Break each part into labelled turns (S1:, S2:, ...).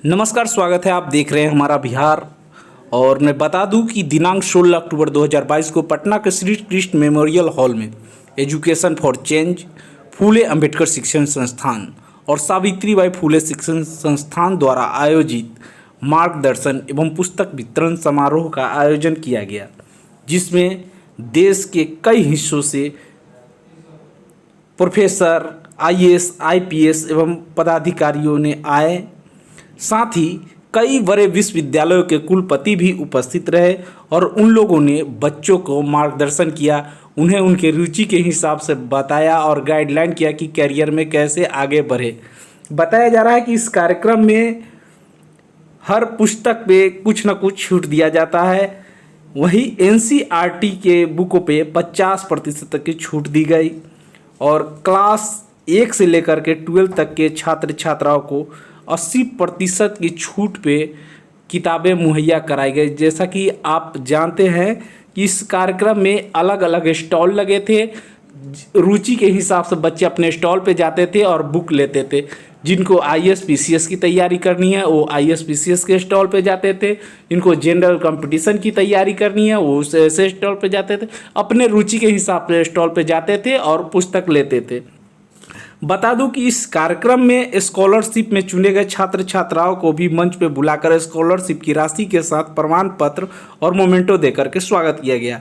S1: नमस्कार, स्वागत है। आप देख रहे हैं हमारा बिहार। और मैं बता दूं कि दिनांक 16 अक्टूबर 2022 को पटना के श्री कृष्ण मेमोरियल हॉल में एजुकेशन फॉर चेंज, फूले अंबेडकर शिक्षण संस्थान और सावित्रीबाई फूले शिक्षण संस्थान द्वारा आयोजित मार्गदर्शन एवं पुस्तक वितरण समारोह का आयोजन किया गया, जिसमें देश के कई हिस्सों से प्रोफेसर, आईएएस, आईपीएस एवं पदाधिकारियों ने आए। साथ ही कई बड़े विश्वविद्यालयों के कुलपति भी उपस्थित रहे और उन लोगों ने बच्चों को मार्गदर्शन किया, उन्हें उनके रुचि के हिसाब से बताया और गाइडलाइन किया कि करियर में कैसे आगे बढ़े। बताया जा रहा है कि इस कार्यक्रम में हर पुस्तक पे कुछ न कुछ छूट दिया जाता है। वहीं एनसीईआरटी के बुकों पे 50% तक की छूट दी गई और क्लास 1 से लेकर के 12 तक के छात्र छात्राओं को 80% की छूट पे किताबें मुहैया कराई गई। जैसा कि आप जानते हैं कि इस कार्यक्रम में अलग अलग स्टॉल लगे थे। रुचि के हिसाब से बच्चे अपने स्टॉल पे जाते थे और बुक लेते थे। जिनको आईएएस पीसीएस की तैयारी करनी है वो आईएएस पीसीएस के स्टॉल पे जाते थे। जिनको जनरल कंपटीशन की तैयारी करनी है वो ऐसे स्टॉल पे जाते थे। अपने रुचि के हिसाब से स्टॉल पे जाते थे और पुस्तक लेते थे। बता दूं कि इस कार्यक्रम में स्कॉलरशिप में चुने गए छात्र छात्राओं को भी मंच पे बुलाकर स्कॉलरशिप की राशि के साथ प्रमाण पत्र और मोमेंटो देकर के स्वागत किया गया।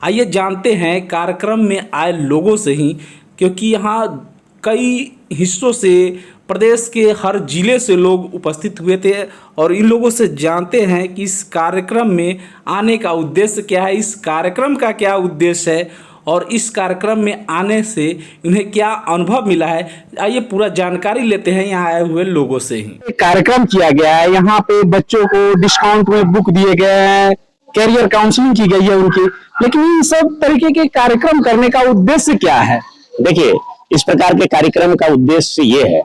S1: आइए जानते हैं कार्यक्रम में आए लोगों से ही, क्योंकि यहाँ कई हिस्सों से प्रदेश के हर जिले से लोग उपस्थित हुए थे और इन लोगों से जानते हैं कि इस कार्यक्रम में आने का उद्देश्य क्या है, इस कार्यक्रम का क्या उद्देश्य है और इस कार्यक्रम में आने से उन्हें क्या अनुभव मिला है। आइए पूरा जानकारी लेते हैं यहाँ आए हुए लोगों से ही।
S2: कार्यक्रम किया गया है, यहाँ पे बच्चों को डिस्काउंट में बुक दिए गए हैं, कैरियर काउंसलिंग की गई है उनकी। लेकिन इन सब तरीके के कार्यक्रम करने का उद्देश्य क्या है?
S3: देखिए, इस प्रकार के कार्यक्रम का उद्देश्य ये है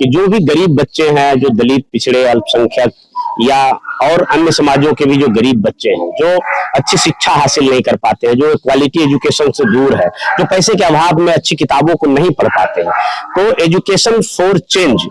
S3: कि जो भी गरीब बच्चे हैं, जो दलित, पिछड़े, अल्पसंख्यक या और अन्य समाजों के भी जो गरीब बच्चे हैं, जो अच्छी शिक्षा हासिल नहीं कर पाते हैं, जो क्वालिटी एजुकेशन से दूर है, जो पैसे के अभाव में अच्छी किताबों को नहीं पढ़ पाते हैं, तो एजुकेशन फॉर चेंज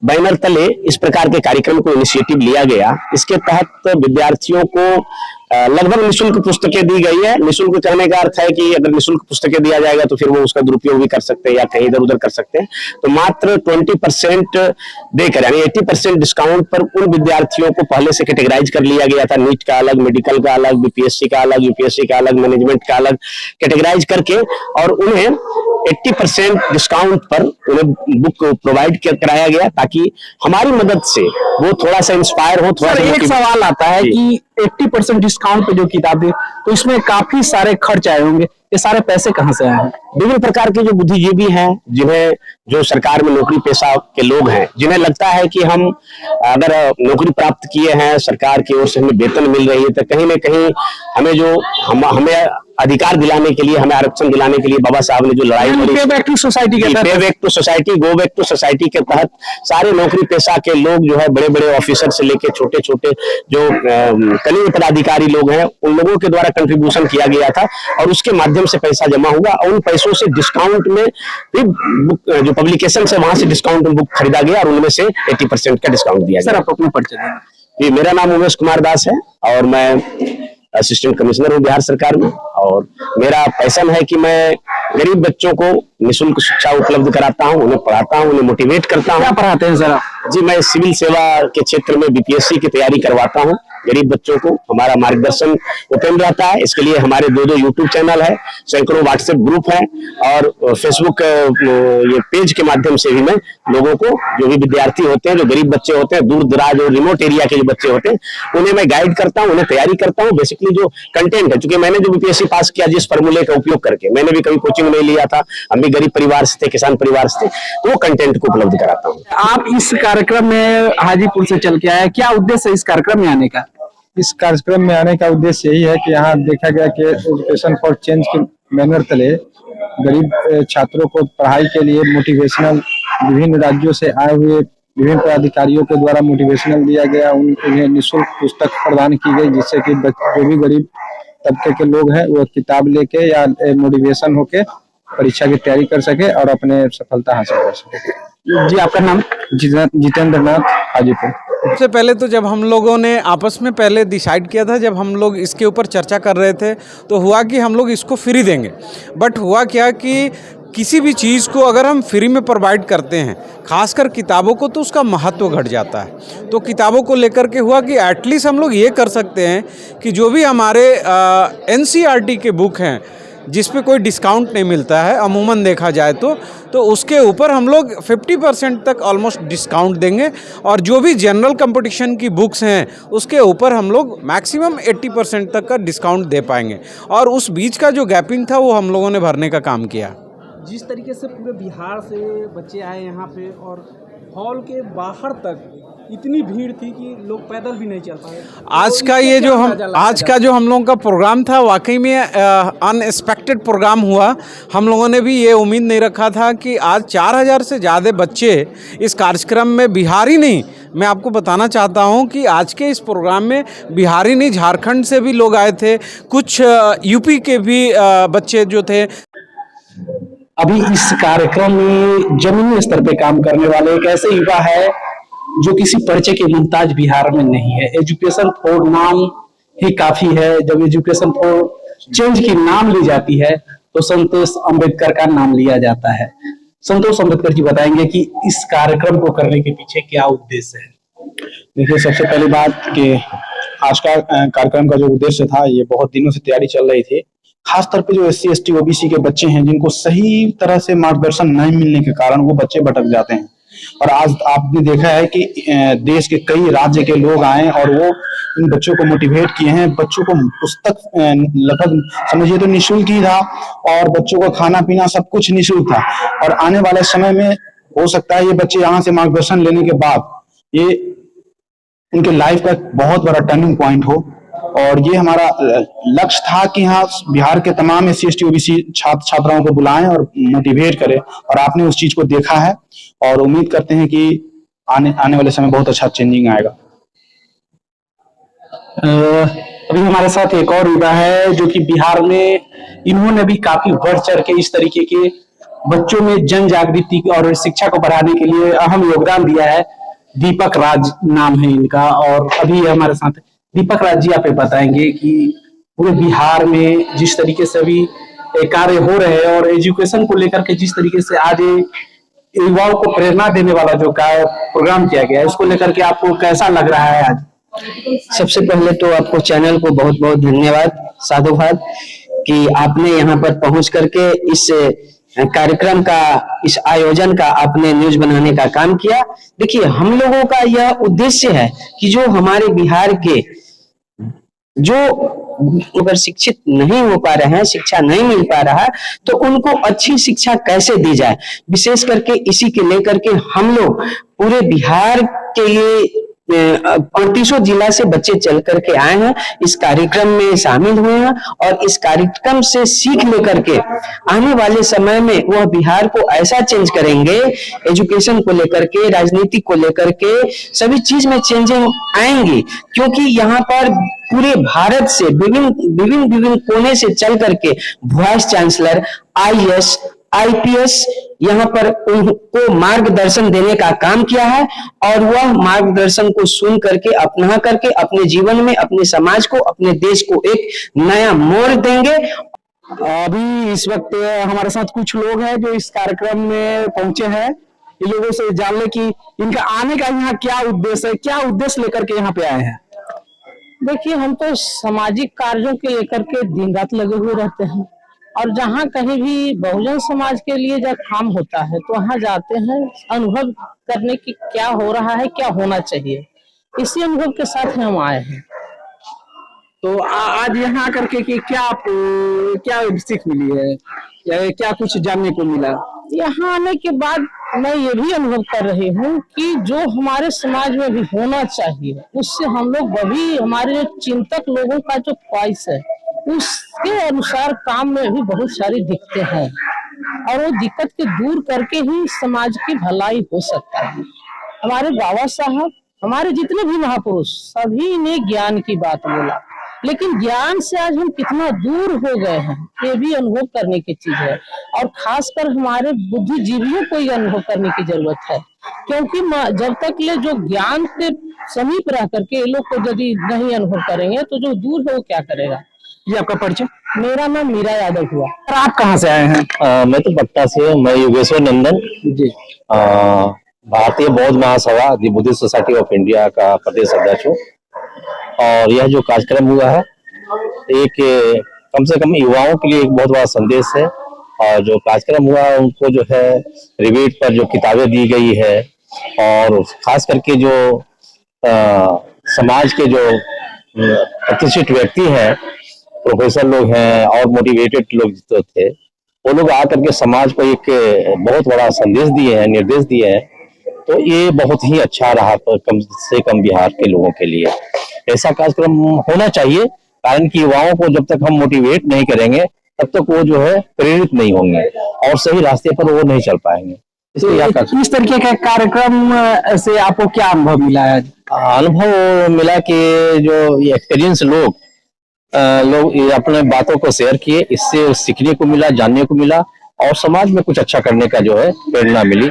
S3: बैनर तले इस प्रकार के कार्यक्रम को इनिशिएटिव लिया गया। इसके तहत विद्यार्थियों को लगभग निःशुल्क पुस्तकें दी गई है। निःशुल्क कहने का अर्थ है कि अगर निःशुल्क पुस्तकें दिया जाएगा तो फिर वो उसका दुरुपयोग भी कर सकते हैं या कहीं इधर उधर कर सकते हैं। तो मात्र 20% देकर, यानी 80% डिस्काउंट पर उन विद्यार्थियों को पहले से कैटेगराइज कर लिया गया था। नीट का अलग, मेडिकल का अलग, बीपीएससी का अलग, यूपीएससी का अलग, मैनेजमेंट का अलग कैटेगराइज करके और उन्हें 80% डिस्काउंट पर उन्हें बुक प्रोवाइड कराया गया, ताकि हमारी मदद से वो थोड़ा सा इंस्पायर हो।
S2: थोड़ा एक सवाल आता है कि 80% डिस्काउंट पे जो किताबें, तो इसमें काफी सारे खर्च आए होंगे, ये सारे पैसे कहाँ से आए हैं?
S3: विभिन्न प्रकार के जो बुद्धिजीवी हैं, जिन्हें जो सरकार में नौकरी पेशा के लोग हैं, जिन्हें लगता है कि हम अगर नौकरी प्राप्त किए हैं, सरकार की ओर से हमें वेतन मिल रही है, तो कहीं ना कहीं हमें अधिकार दिलाने के लिए, हमें आरक्षण दिलाने के लिए बाबा साहब ने जो लड़ाई लड़ी,
S2: पे बैक टू सोसाइटी के तहत,
S3: pay back to society, go back to society के तहत सारे नौकरी पेशा के लोग जो है, बड़े बड़े ऑफिसर से लेके छोटे छोटे जो कनीय पदाधिकारी लोग हैं, उन लोगों के द्वारा कंट्रीब्यूशन किया गया था और उसके माध्यम से पैसा जमा हुआ और उन पैसों से डिस्काउंट में भी जो पब्लिकेशन से वहां से डिस्काउंट में बुक खरीदा गया और उनमें से 80% का डिस्काउंट दिया गया।
S2: सर, आप अपना परिचय दें।
S3: मेरा नाम उमेश कुमार दास है और मैं असिस्टेंट कमिश्नर हूँ बिहार सरकार में। और मेरा पैशन है कि मैं गरीब बच्चों को निःशुल्क शिक्षा उपलब्ध कराता हूँ, उन्हें पढ़ाता हूँ, उन्हें मोटिवेट करता हूँ।
S2: क्या पढ़ाते हैं सर?
S3: जी, मैं सिविल सेवा के क्षेत्र में बीपीएससी की तैयारी करवाता हूँ गरीब बच्चों को। हमारा मार्गदर्शन ओपन रहता है। इसके लिए हमारे 2 यूट्यूब चैनल है, सैकड़ों व्हाट्सएप ग्रुप है और फेसबुक ये पेज के माध्यम से भी मैं लोगों को, जो भी विद्यार्थी होते हैं, जो गरीब बच्चे होते हैं, दूर दराज और रिमोट एरिया के जो बच्चे होते हैं, उन्हें मैं गाइड करता हूँ, उन्हें तैयारी करता हूँ। बेसिकली जो कंटेंट है, चूंकि मैंने जो बीपीएससी पास किया, जिस फॉर्मूले का उपयोग करके, मैंने भी कभी कोचिंग नहीं लिया था, हम भी गरीब परिवार से थे, किसान परिवार से थे, तो वो कंटेंट को उपलब्ध कराता हूँ।
S2: आप इस कार्यक्रम में हाजीपुर से चल के आए, क्या उद्देश्य है इस कार्यक्रम में आने का?
S4: इस कार्यक्रम में आने का उद्देश्य यही है कि यहाँ देखा गया कि एजुकेशन फॉर चेंज के बैनर तले गरीब छात्रों को पढ़ाई के लिए मोटिवेशनल, विभिन्न राज्यों से आए हुए विभिन्न पदाधिकारियों के द्वारा मोटिवेशनल दिया गया। उन्हें निःशुल्क पुस्तक प्रदान की गई, जिससे कि जो भी गरीब तबके के लोग हैं वो किताब लेके या मोटिवेशन होके परीक्षा की तैयारी कर सके और अपने सफलता हासिल कर सके।
S2: जी, आपका नाम?
S4: जितेंद्र नाथ, हाजीपुर।
S5: सबसे पहले तो जब हम लोगों ने आपस में पहले डिसाइड किया था, जब हम लोग इसके ऊपर चर्चा कर रहे थे, तो हुआ कि हम लोग इसको फ्री देंगे। बट हुआ क्या कि किसी भी चीज़ को अगर हम फ्री में प्रोवाइड करते हैं, खासकर किताबों को, तो उसका महत्व घट जाता है। तो किताबों को लेकर के हुआ कि एटलीस्ट हम लोग ये कर सकते हैं कि जो भी हमारे NCERT के बुक हैं जिस पे कोई डिस्काउंट नहीं मिलता है अमूमन देखा जाए तो उसके ऊपर हम लोग 50% तक ऑलमोस्ट डिस्काउंट देंगे, और जो भी जनरल कंपटीशन की बुक्स हैं उसके ऊपर हम लोग मैक्सिमम 80% तक का डिस्काउंट दे पाएंगे। और उस बीच का जो गैपिंग था वो हम लोगों ने भरने का काम किया।
S1: जिस तरीके से पूरे बिहार से बच्चे आए यहाँ पे और हॉल के बाहर तक इतनी भीड़ थी कि लोग पैदल भी नहीं चल पाए।
S5: आज का जो हम लोगों का प्रोग्राम था वाकई में अनएक्सपेक्टेड प्रोग्राम हुआ। हम लोगों ने भी ये उम्मीद नहीं रखा था कि आज 4000 से ज़्यादा बच्चे इस कार्यक्रम में, बिहारी नहीं, मैं आपको बताना चाहता हूँ कि आज के इस प्रोग्राम में बिहारी नहीं, झारखंड से भी लोग आए थे, कुछ यूपी के भी बच्चे जो थे।
S2: अभी इस कार्यक्रम में जमीनी स्तर पे काम करने वाले एक ऐसे युवा है जो किसी परिचय के मुहताज बिहार में नहीं है। एजुकेशन फॉर नाम ही काफी है। जब एजुकेशन फॉर चेंज की नाम ली जाती है तो संतोष अंबेडकर का नाम लिया जाता है। संतोष अंबेडकर जी बताएंगे कि इस कार्यक्रम को करने के पीछे क्या उद्देश्य है।
S6: देखिए, सबसे पहली बात कि आज का कार्यक्रम का जो उद्देश्य था, ये बहुत दिनों से तैयारी चल रही थी। खासतौर पे जो SC ST OBC के बच्चे हैं जिनको सही तरह से मार्गदर्शन नहीं मिलने के कारण वो बच्चे भटक जाते हैं। और आज आपने देखा है कि देश के कई राज्य के लोग आए और वो इन बच्चों को मोटिवेट किए हैं। बच्चों को पुस्तक लगभग समझिए तो निःशुल्क ही था, और बच्चों को खाना पीना सब कुछ निःशुल्क था। और आने वाले समय में हो सकता है ये बच्चे यहाँ से मार्गदर्शन लेने के बाद ये उनके लाइफ का बहुत बड़ा टर्निंग पॉइंट हो। और ये हमारा लक्ष्य था कि यहाँ बिहार के तमाम SC ST OBC छात्र छात्राओं को बुलाएं और मोटिवेट करें, और आपने उस चीज को देखा है और उम्मीद करते हैं कि आने वाले समय बहुत अच्छा चेंजिंग आएगा।
S2: अभी हमारे साथ एक और युवा है जो कि बिहार में इन्होंने भी काफी बढ़ चढ़ के इस तरीके के बच्चों में जन जागृति और शिक्षा को बढ़ाने के लिए अहम योगदान दिया है। दीपक राज नाम है इनका, और अभी हमारे साथ दीपक राज जी, आप बताएंगे कि पूरे बिहार में जिस तरीके से अभी कार्य हो रहे हैं और एजुकेशन को लेकर के जिस तरीके से आज युवाओं को प्रेरणा देने वाला जो प्रोग्राम किया गया है, उसको लेकर के आपको कैसा लग रहा है आज?
S7: सबसे पहले तो आपको चैनल को बहुत बहुत धन्यवाद, साधुवाद कि आपने यहाँ पर पहुंच करके इस कार्यक्रम का, इस आयोजन का आपने न्यूज बनाने का काम किया। देखिए, हम लोगों का यह उद्देश्य है कि जो हमारे बिहार के जो अगर शिक्षित नहीं हो पा रहे हैं, शिक्षा नहीं मिल पा रहा है, तो उनको अच्छी शिक्षा कैसे दी जाए, विशेष करके इसी के लेकर के हम लोग पूरे बिहार के ये 35 जिला से बच्चे चल करके आए हैं, इस कार्यक्रम में शामिल हुए हैं, और इस कार्यक्रम से सीख लेकर के आने वाले समय में वह बिहार को ऐसा चेंज करेंगे, एजुकेशन को लेकर के, राजनीति को लेकर के, सभी चीज में चेंजिंग आएंगी। क्योंकि यहाँ पर पूरे भारत से विभिन्न कोने से चल करके वाइस चांसलर, IAS, IPS यहाँ पर उनको मार्गदर्शन देने का काम किया है, और वह मार्गदर्शन को सुन करके, अपना करके अपने जीवन में, अपने समाज को, अपने देश को एक नया मोड़ देंगे।
S2: अभी इस वक्त हमारे साथ कुछ लोग हैं जो इस कार्यक्रम में पहुंचे हैं। इन लोगों से जान ले कि इनका आने का यहाँ क्या उद्देश्य है, क्या उद्देश्य लेकर के यहाँ पे आए हैं।
S8: देखिए, हम तो सामाजिक कार्यों के लेकर के दिन रात लगे हुए रहते हैं, और जहाँ कहीं भी बहुजन समाज के लिए जब काम होता है तो वहाँ जाते हैं अनुभव करने की क्या हो रहा है, क्या होना चाहिए। इसी अनुभव के साथ हम आए हैं।
S2: तो आज यहाँ करके कि क्या सीख मिली है या क्या कुछ जानने को मिला?
S8: यहाँ आने के बाद मैं ये भी अनुभव कर रही हूँ कि जो हमारे समाज में भी होना चाहिए, उससे हम लोग वही, हमारे जो चिंतक लोगों का जो ख्वाहिश है, उसके अनुसार काम में भी बहुत सारी दिक्कतें हैं, और वो दिक्कत के दूर करके ही समाज की भलाई हो सकता है। हमारे बाबा साहब, हमारे जितने भी महापुरुष, सभी ने ज्ञान की बात बोला, लेकिन ज्ञान से आज हम कितना दूर हो गए हैं, ये भी अनुभव करने की चीज है। और खासकर हमारे बुद्धिजीवियों को ये अनुभव करने की जरूरत है, क्योंकि जब तक ले जो ज्ञान के समीप रह करके ये लोग को यदि नहीं अनुभव करेंगे तो जो दूर है वो क्या करेगा।
S2: ये आपका परिचय?
S8: मेरा नाम मीरा यादव हुआ।
S2: और आप कहाँ से आए हैं?
S3: मैं तो पटना से, मैं योगेश्वर नंदन
S2: ji.
S3: Bharatiya Bauddha Mahasabha the Buddhist society of India का प्रदेश अध्यक्ष हूँ। और यह जो कार्यक्रम हुआ है एक कम से कम युवाओं के लिए एक बहुत बड़ा संदेश है। और जो कार्यक्रम हुआ उनको जो है रिबेट पर जो किताबें दी गई है, और खास करके जो समाज के जो प्रतिष्ठित व्यक्ति हैं, प्रोफेसर लोग हैं और मोटिवेटेड लोग जो थे, वो लोग आकर के समाज को एक बहुत बड़ा संदेश दिए हैं, निर्देश दिए हैं। तो ये बहुत ही अच्छा रहा कम से कम बिहार के लोगों के लिए। ऐसा कार्यक्रम होना चाहिए, कारण कि युवाओं को जब तक हम मोटिवेट नहीं करेंगे तब तक वो जो है प्रेरित नहीं होंगे और सही रास्ते पर वो नहीं चल पाएंगे।
S2: तो इस तरीके का कार्यक्रम से आपको क्या अनुभव मिला है?
S3: अनुभव मिला कि जो ये एक्सपीरियंस लोग ये अपने बातों को शेयर किए, इससे सीखने को मिला, जानने को मिला और समाज में कुछ अच्छा करने का जो है प्रेरणा मिली।